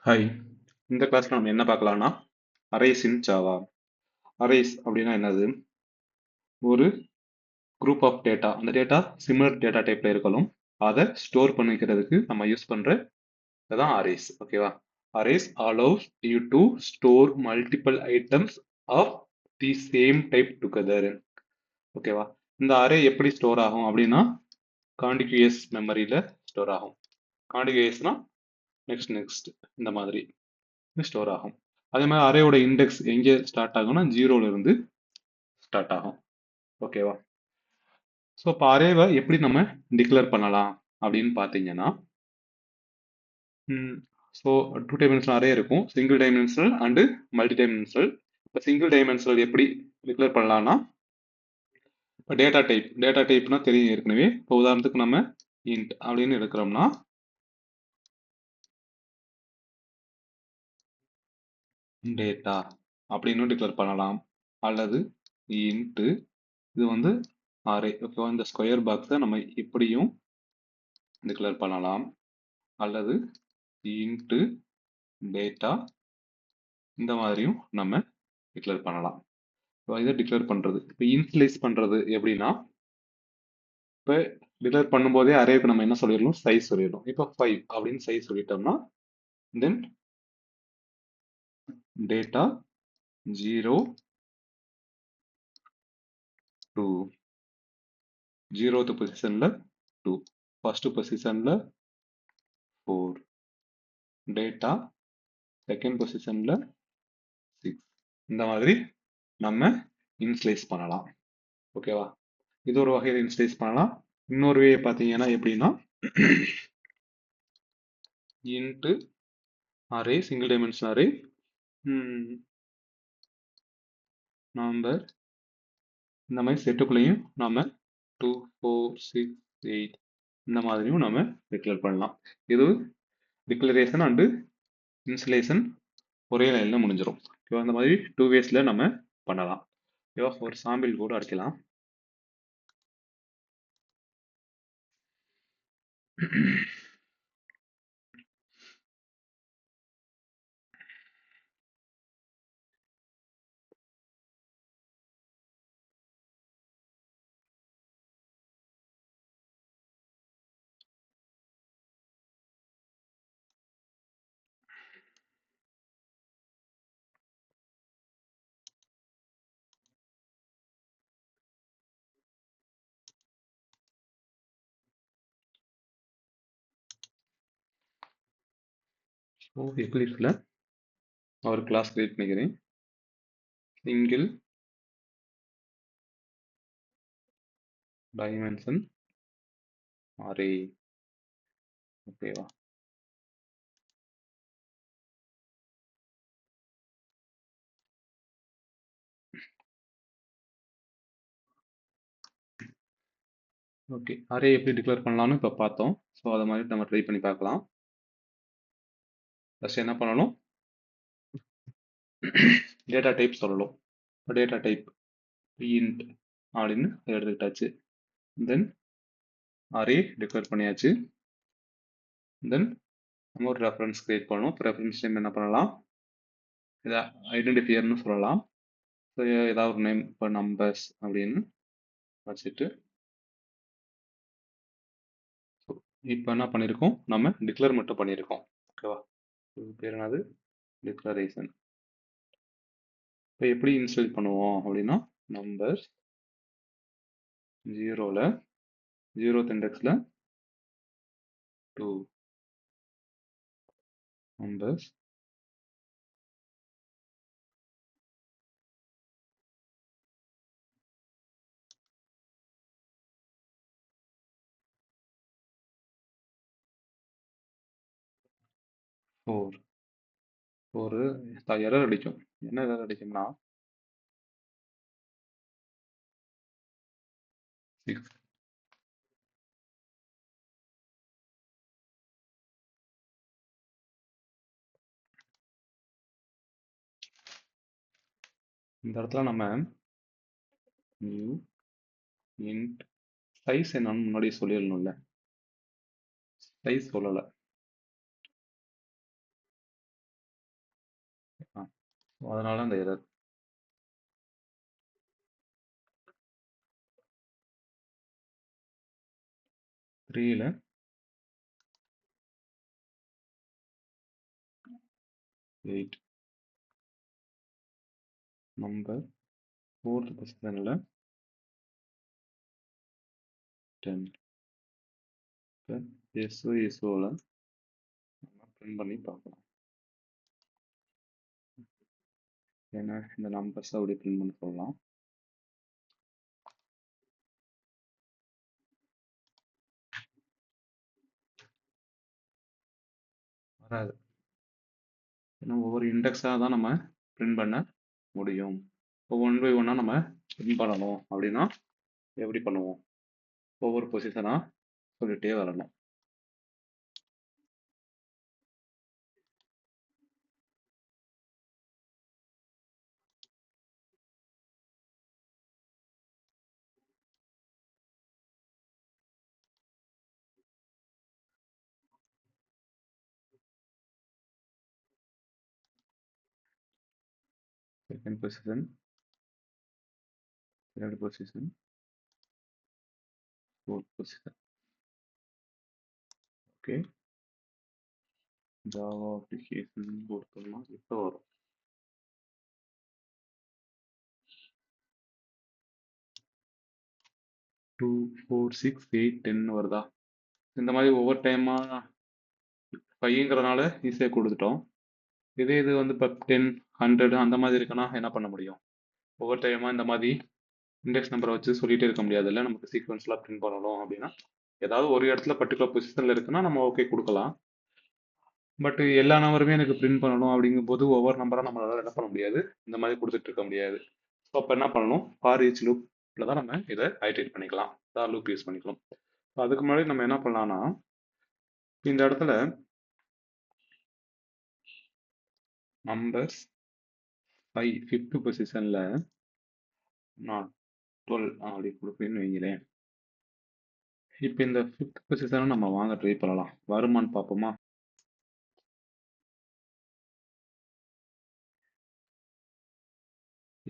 Hi. இந்த கிளாஸ்ல நம்ம என்ன பார்க்கலாம்னா அரேஸ் இன் ஜாவா. அரேஸ் அப்படின்னா என்னது? ஒரு குரூப் ஆஃப் டேட்டா. அந்த டேட்டா சிமிலர் டேட்டா டைப்ல இருக்கலாம். அதை ஸ்டோர் பண்ணிக்கிறதுக்கு நம்ம யூஸ் பண்ற இதுதான் அரேஸ். ஓகேவா? Arrays allows you to store multiple items of the same type together. ஓகேவா? இந்த அரே எப்படி ஸ்டோர் ஆகும் அப்படின்னா காண்டிகுயஸ் மெமரியில ஸ்டோர் ஆகும். காண்டிகுயஸ்னா நெக்ஸ்ட் நெக்ஸ்ட் இந்த மாதிரி ஸ்டோர் ஆகும். அதே மாதிரி அரேயோட இண்டெக்ஸ் எங்கே ஸ்டார்ட் ஆகும்னா ஜீரோல இருந்து ஸ்டார்ட் ஆகும். ஓகேவா? ஸோ இப்போ அரேவை எப்படி நம்ம டிக்ளேர் பண்ணலாம் அப்படின்னு பார்த்தீங்கன்னா, ஸோ டூ டைமென்ஷனல் அரே இருக்கும், single dimensional and multi dimensional. இப்போ சிங்கிள் டைமென்ஷனல் எப்படி டிக்ளேர் பண்ணலாம்னா, இப்போ டேட்டா டைப்னா தெரியும் ஏற்கனவே. இப்போ உதாரணத்துக்கு நம்ம இன்ட் அப்படின்னு எடுக்கிறோம்னா டேட்டா அப்படின்னு டிக்ளேர் பண்ணலாம். அல்லது இன்ட்டு இது வந்து அரே. ஓகேவா? இந்த ஸ்கொயர் பாக்ஸை நம்ம இப்படியும் டிக்ளேர் பண்ணலாம். அல்லது இன்ட்டு டேட்டா இந்த மாதிரியும் நம்ம டிக்ளேர் பண்ணலாம். இப்போ இதை டிக்ளேர் பண்றது. இப்போ இன்ஸ்லைஸ் பண்றது எப்படின்னா, இப்போ டிக்ளேர் பண்ணும்போதே அரேக்கு நம்ம என்ன சொல்லிடணும், சைஸ் சொல்லிடணும். இப்போ 5 அப்படின்னு சைஸ் சொல்லிட்டோம்னா தென் டேட்டா 0 to 0th பொசிஷன்ல 2, ஃபர்ஸ்ட் பொசிஷன்ல 4, டேட்டா செகண்ட் பொசிஷன்ல 6. இந்த மாதிரி நம்ம இன்ஸ்லைஸ் பண்ணலாம். ஓகேவா? இது ஒரு வகையில் இன்ஸ்லைஸ் பண்ணலாம். இன்னொரு வே பார்த்தீங்கன்னா எப்படின்னா, into array single dimension array number இந்த மாதிரி செட்டுக்குள்ளேயும் நாம 2, 4, 6, 8 இந்த மாதிரியும் நம்ம டிக்ளேர் பண்ணலாம். இது டிக்ளரேஷன் அண்டு இன்ஸ்டலேஷன் ஒரே லைன்ல முடிஞ்சிடும். ஓகேவா? இந்த மாதிரி 2 வேஸ்ல நம்ம பண்ணலாம். ஓகேவா? ஒரு சாம்பிள் கூட அடிக்கலாம். ஸோ எக்லிப்ஸில் ஒரு கிளாஸ் கிரியேட் பண்ணிக்கிறேன். Single dimension array. ஓகேவா? ஓகே, அரே எப்படி டிக்ளேர் பண்ணலாம்னு இப்போ பார்த்தோம். ஸோ அதை மாதிரி நம்ம ட்ரை பண்ணி பார்க்கலாம். ஃபர்ஸ்ட் என்ன பண்ணணும், டேட்டா டைப் சொல்லணும். டேட்டா டைப் இன்ட் அப்படின்னு எடுத்துக்கிட்டாச்சு. தென் அரே டிக்ளேர் பண்ணியாச்சு. தென் நம்ம ஒரு ரெஃபரன்ஸ் கிரியேட் பண்ணணும். ரெஃபரன்ஸ் நேம் என்ன பண்ணலாம், இதை ஐடென்டிஃபையர்னு சொல்லலாம். ஸோ ஏதாவது ஒரு நேம், இப்போ நம்பர்ஸ் அப்படின்னு வச்சுட்டு இப்போ என்ன பண்ணியிருக்கோம், நம்ம டிக்ளேர் மட்டும் பண்ணியிருக்கோம். ஓகேவா? இது பேர் என்னது, டிக்ளரேஷன். இப்போ எப்படி இன்ஸ்டால் பண்ணுவோம் அப்படின்னா, நம்பர்ஸ் 0th இண்டெக்ஸில் 2, நம்பர்ஸ் 4. ஒரு எரர் அடிக்கும். என்ன எரர் அடிக்கும்னா 6. இந்த இடத்துல நம்ம நியூ இன்ட் சைஸ் என்னன்னு முன்னாடியே சொல்லிடணும்ல, சைஸ் சொல்லலை. அதனால அந்த எரர் 3ல 8 நம்பர் 4th பொசிஷன்ல 10 எஸ்ஓல நம்ம பிரிண்ட் பண்ணி பார்க்கலாம். ஏன்னா இந்த நம்பர்ஸ் அப்படி பிரிண்ட் பண்ண சொல்லலாம். வராது. ஏன்னா ஒவ்வொரு இண்டெக்ஸாக தான் நம்ம பிரிண்ட் பண்ண முடியும். இப்போ ஒன் பை ஒன்னாக நம்ம பிரிண்ட் பண்ணணும் அப்படின்னா எப்படி பண்ணுவோம்? ஒவ்வொரு பொசிஷனாக சொல்லிட்டே வரணும். Second position, third position, fourth position. Okay, Java application கொடுத்தோம்னா இப்போ வரும். டூ, 4, 6, 8, 10 வருதா? இந்த மாதிரி ஒவ்வொரு டைமாக 5ங்கிறதுனால ஈஸியாக கொடுத்துட்டோம். இதே இது வந்து இப்போ 10, 100 அந்த மாதிரி இருக்குன்னா என்ன பண்ண முடியும்? ஒவ்வொரு டைமாக இந்த மாதிரி இண்டெக்ஸ் நம்பரை வச்சு சொல்லிட்டே இருக்க முடியாது. இல்லை நமக்கு சீக்வன்ஸ்லாம் பிரிண்ட் பண்ணணும் அப்படின்னா ஏதாவது ஒரு இடத்துல பர்டிகுலர் பொசிஷனில் இருக்குன்னா நம்ம ஓகே கொடுக்கலாம். பட் எல்லா நம்பருமே எனக்கு பிரிண்ட் பண்ணணும் அப்படிங்கும்போது ஒவ்வொரு நம்பராக நம்மளால என்ன பண்ண முடியாது, இந்த மாதிரி கொடுத்துட்டு இருக்க முடியாது. ஸோ அப்போ என்ன பண்ணணும், ஃபார் ஈச் லூப்பில் தான் நம்ம இதை ஐட்ரேட் பண்ணிக்கலாம், ஃபார் லூப் யூஸ் பண்ணிக்கலாம். அதுக்கு முன்னாடி நம்ம என்ன பண்ணலாம்னா இந்த இடத்துல நம்பர்ஸ் 5 ஃபிஃப்த் பொசிஷனில் நான் 12 அப்படி கொடுப்பேன்னு வைங்களேன். இப்போ இந்த ஃபிஃப்த் பொசிஷனை நம்ம வாங்க ட்ரை பண்ணலாம், வருமானு பார்ப்போமா?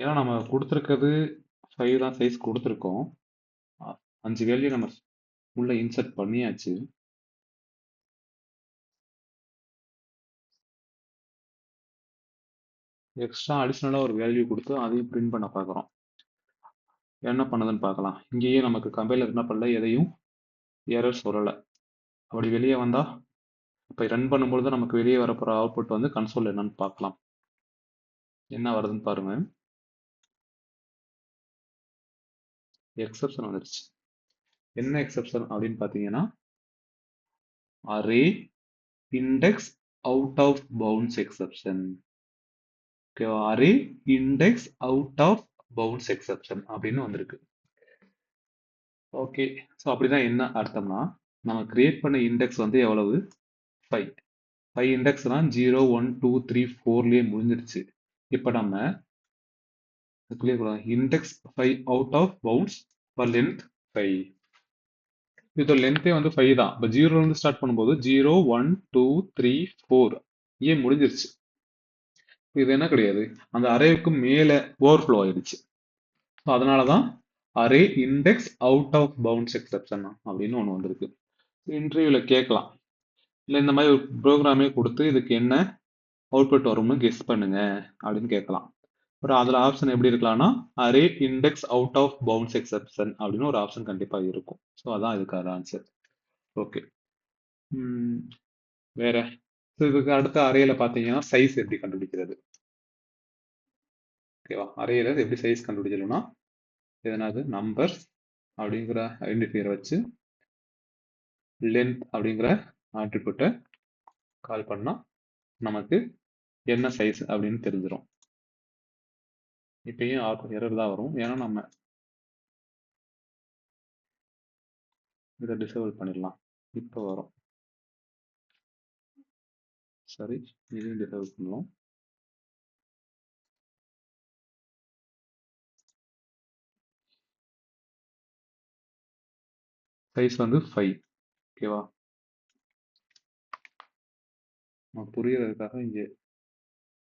ஏன்னா நம்ம கொடுத்துருக்கிறது 5 தான் சைஸ் கொடுத்துருக்கோம். 5 வேல்யூ நம்ம உள்ள இன்சர்ட் பண்ணியாச்சு. எக்ஸ்ட்ரா அடிஷ்னலாக ஒரு வேல்யூ கொடுத்து அதையும் பிரிண்ட் பண்ண பார்க்குறோம். என்ன பண்ணுதுன்னு பார்க்கலாம். இங்கேயே நமக்கு கம்பைலர் என்ன பண்ணல, எதையும் எரர் சொல்லலை. அப்படி வெளியே வந்தால் இப்போ ரன் பண்ணும்பொழுது நமக்கு வெளியே வரப்போகிற அவுட்புட் வந்து கன்சோல் என்னன்னு பார்க்கலாம். என்ன வருதுன்னு பாருங்க. எக்ஸப்ஷன் வந்துருச்சு. என்ன எக்ஸப்ஷன் அப்படின்னு பார்த்தீங்கன்னா array index out of bounds exception. ஓகேவா? Array index out of bounds exception அப்படின்னு வந்திருக்கு. ஓகே, ஸோ அப்படிதான் என்ன அர்த்தம்னா நம்ம கிரியேட் பண்ண இண்டெக்ஸ் வந்து எவ்வளவு? 5. 5 இண்டெக்ஸ்னா 0, 1, 2, 3, 4லயே முடிஞ்சிருச்சு. இப்போ நம்ம index 5 out of bounds for length 5. இதோட லென்த்தே வந்து 5 தான். இப்போ 0 இருந்து ஸ்டார்ட் பண்ணும்போது 0, 1, 2, 3, 4 ஏன் முடிஞ்சிருச்சு. இது என்ன கிடையாது, அந்த அரேவுக்கு மேலே ஓவர்ஃப்ளோ ஆயிடுச்சு. ஸோ அதனால தான் array index out of bounds exception அப்படின்னு ஒன்று வந்திருக்கு. இன்டர்வியூவில் கேட்கலாம், இல்லை இந்த மாதிரி ஒரு ப்ரோக்ராமே கொடுத்து இதுக்கு என்ன அவுட்புட் வரும்னு கெஸ் பண்ணுங்க அப்படின்னு கேட்கலாம். அப்புறம் அதில் ஆப்ஷன் எப்படி இருக்கலாம்னா array index out of bounds exception அப்படின்னு ஒரு ஆப்ஷன் கண்டிப்பாக இருக்கும். ஸோ அதான் இதுக்கான ஆன்சர். ஓகே, வேற இதுக்கு அடுத்த அரேல பார்த்தீங்கன்னா சைஸ் எப்படி கண்டுபிடிக்கிறது? ஓகேவா? அரேல எப்படி சைஸ் கண்டுபிடிக்கணும்னா எதனாவது நம்பர்ஸ் அப்படிங்கிற ஐடென்டிஃபையரை வச்சு லென்த் அப்படிங்கிற ஆட்ரிபியூட்டை கால் பண்ணால் நமக்கு என்ன சைஸ் அப்படின்னு தெரிஞ்சிடும். இப்பயும் எரர் தான் வரும், ஏன்னா நம்ம இதை டிசேபிள் பண்ணிடலாம். இப்போ வரும். சரி, இதையும் டிசேபிள் பண்ணுவோம். சைஸ் வந்து 5. ஓகேவா? புரியறதுக்காக இங்கே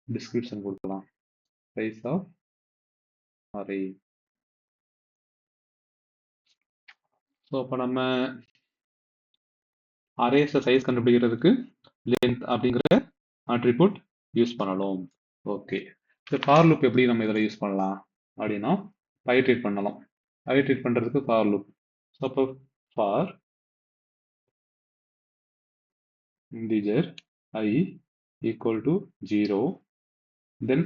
டிஸ்கிரிப்ஷன் கொடுக்கலாம். size of array. ஸோ அப்போ நம்ம அரேஸை சைஸ் கண்டுபிடிக்கிறதுக்கு லென்த் அப்படிங்கிற ஆட்ரிபியூட் யூஸ் பண்ணலாம். ஓகே, இந்த ஃபார் லூப் எப்படி நம்ம இதில் யூஸ் பண்ணலாம் அப்படின்னா ஐட்ரேட் பண்ணலாம். ஐட்ரேட் பண்ணுறதுக்கு ஃபார் லூப். ஸோ அப்போ for integer I equal to 0, then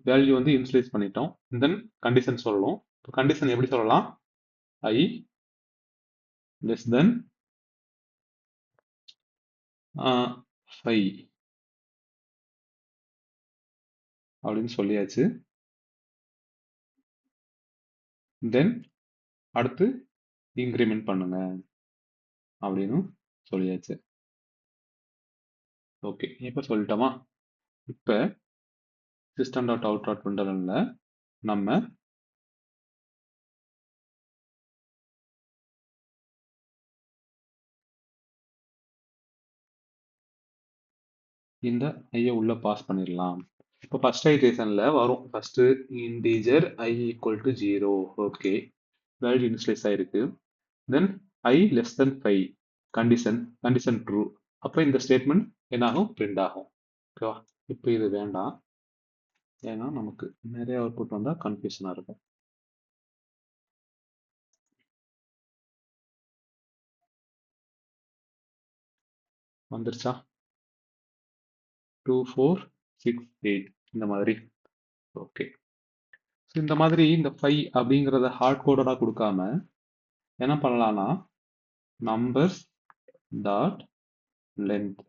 value வந்து இன்ஸ்லைஸ் பண்ணிட்டோம், தென் கண்டிஷன் சொல்லணும். கண்டிஷன் எப்படி சொல்லலாம்? I less than 5 அப்படின்னு சொல்லியாச்சு. தென் அடுத்து இன்க்ரிமெண்ட் பண்ணுங்க அப்படின்னு சொல்லியாச்சு. ஓகே, இப்போ சொல்லிட்டோமா? இப்போ system.out.printlnல நம்ம இந்த ஐயை உள்ள பாஸ் பண்ணிடலாம். இப்போ ஃபர்ஸ்ட் ஐட்ரேஷன்ல வரும், first integer I equal to 0. Okay, value initialise ஆயிருக்கு. Then I less than 5 condition true. அப்போ இந்த ஸ்டேட்மெண்ட் என்ன ஆகும்? பிரிண்ட் ஆகும். ஓகேவா? இப்போ இது வேண்டாம், ஏன்னா நமக்கு நிறைய அவுட்புட் வந்தால் கன்ஃபியூஷனாக இருக்கும். வந்துருச்சா? 2 4 6 8 இந்த மாதிரி. ஓகே, ஸோ இந்த மாதிரி இந்த 5 அப்படிங்கிறத ஹார்ட் கோடடாக கொடுக்காம என்ன பண்ணலாம்னா நம்பர்ஸ் டாட் லென்த்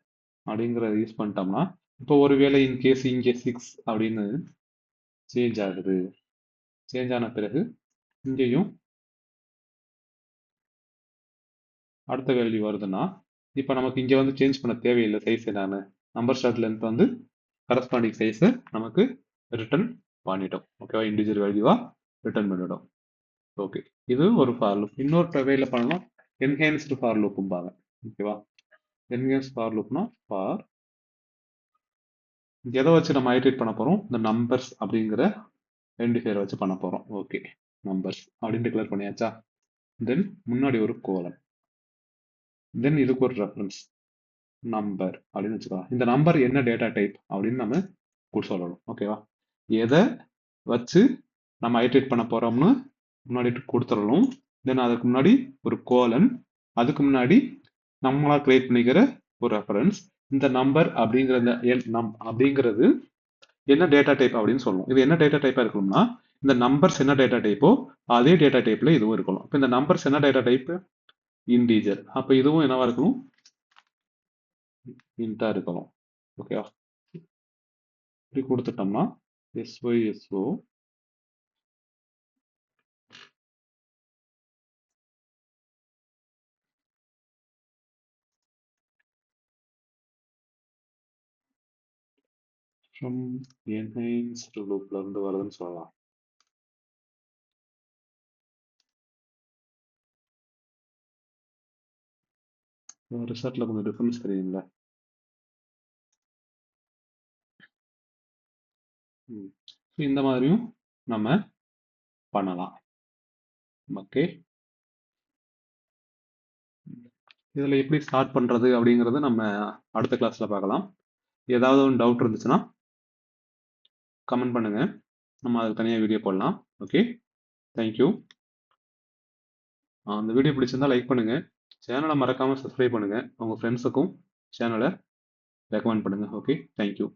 அப்படிங்கிறத யூஸ் பண்ணிட்டோம்னா, இப்போ ஒருவேளை இன்கேஸ் இங்கே 6 அப்படின்னு சேஞ்ச் ஆகுது, சேஞ்ச் ஆன பிறகு இங்கேயும் அடுத்த வேல்யூ வருதுன்னா, இப்போ நமக்கு இங்கே வந்து சேஞ்ச் பண்ண தேவையில்லை சைஸ் என்னன்னு, நம்பர் டாட் லென்த் வந்து கரஸ்பாண்டிங் சைஸை நமக்கு ரிட்டர்ன் பண்ணிட்டோம். ஓகேவா? இண்டிஜுவல் வேல்யூவா ரிட்டர்ன் பண்ணிடும். ஓகே, இது ஒரு ஃபார் லூப். இன்னொரு வேல பண்ணலாம், என்ஹான்ஸ்டு ஃபார் லூப்பும்பாங்க. ஓகேவா? என்ஹான்ஸ் ஃபார் லூப்னா ஃபார் எதை வச்சு நம்ம ஐட்ரேட் பண்ண போறோம்? இந்த நம்பர்ஸ் அப்படிங்கிற ஐடென்டிஃபையரை வச்சு பண்ண போறோம். ஓகே, நம்பர்ஸ் அப்படின்னு டிக்ளேர் பண்ணியாச்சா? தென் முன்னாடி ஒரு கோலன், தென் இதுக்கு ஒரு ரெஃபரன்ஸ் நம்பர் அப்படின்னு வச்சுக்கலாம். இந்த நம்பர் என்ன டேட்டா டைப் அப்படின்னு நம்ம சொல்லணும். ஓகேவா? எதை வச்சு நம்ம ஐட்ரேட் பண்ண போறோம்னு முன்னாடி கொடுத்துடணும். தென் அதுக்கு முன்னாடி ஒரு கோலன், அதுக்கு முன்னாடி நம்மளா கிரியேட் பண்ணிக்கிற ஒரு ரெஃபரன்ஸ். இந்த நம்பர் அப்படிங்கிறது என்ன டேட்டா டைப் அப்படின்னு சொல்லணும். இது என்ன டேட்டா டைப்பா இருக்கணும்னா, இந்த நம்பர்ஸ் என்ன டேட்டா டைப்போ அதே டேட்டா டைப்ல இதுவும் இருக்கணும். இப்போ இந்த நம்பர்ஸ் என்ன டேட்டா டைப்? இன்டீஜர். அப்போ இதுவும் என்னவா இருக்கணும்? இன்டா இருக்கணும். ஓகேவா? இப்படி கொடுத்துட்டோம்னா SYSO ஃப்ரம் என்ஹான்ஸ்டு லூப்ல இருந்து வருதுன்னு சொல்லலாம். ரிசல்ட்ல கொஞ்சம் டிஃபரன்ஸ் தெரியுங்களா? இந்த மாதிரியும் நம்ம பண்ணலாம். ஓகே, இதில் எப்படி ஸ்டார்ட் பண்ணுறது அப்படிங்கிறது நம்ம அடுத்த கிளாஸில் பார்க்கலாம். ஏதாவது ஒரு டவுட் இருந்துச்சுன்னா கமெண்ட் பண்ணுங்கள், நம்ம அதுக்கு தனியாக வீடியோ போடலாம். Okay, thank you. அந்த வீடியோ பிடிச்சிருந்தா லைக் பண்ணுங்கள், சேனலை மறக்காமல் சப்ஸ்கிரைப் பண்ணுங்கள், உங்கள் ஃப்ரெண்ட்ஸுக்கும் சேனலை ரெக்கமெண்ட் பண்ணுங்கள். Okay, thank you.